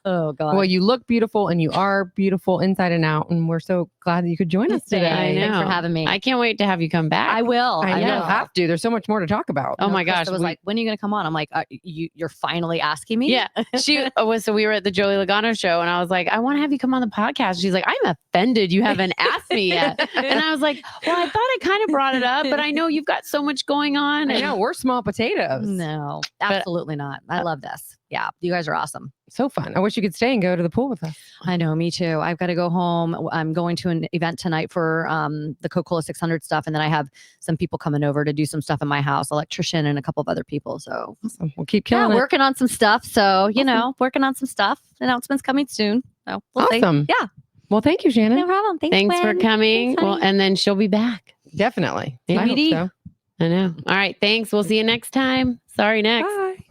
Oh God. Well, you look beautiful and you are beautiful inside and out. And we're so glad that you could join us today. I know. Thanks for having me. I can't wait to have you come back. I will. I know. will. Have to. There's so much more to talk about. Oh my gosh. Krista was like, when are you going to come on? I'm like, you're finally asking me? Yeah. So we were at the Joey Logano show and I was like, I want to have you come on the podcast. She's like, I'm offended you haven't asked me yet. And I was like, well, I thought I kind of brought it up, but I know you've got so much going on. I know. We're small potatoes. No, absolutely not. I love this. Yeah. You guys are awesome. So fun. I wish you could stay and go to the pool with us. I know, me too. I've got to go home. I'm going to an event tonight for the Coca-Cola 600 stuff. And then I have some people coming over to do some stuff in my house, electrician and a couple of other people. So Awesome. We'll keep killing it. working on some stuff. So, working on some stuff. Announcements coming soon. So we'll see. Awesome. Yeah. Well, thank you, Shannon. No problem. Thanks for Gwen. coming. Thanks, Well, honey. and then she'll be back. Definitely. Yeah. I hope so. I know. All right. Thanks. We'll see you next time. Sorry, next. Bye.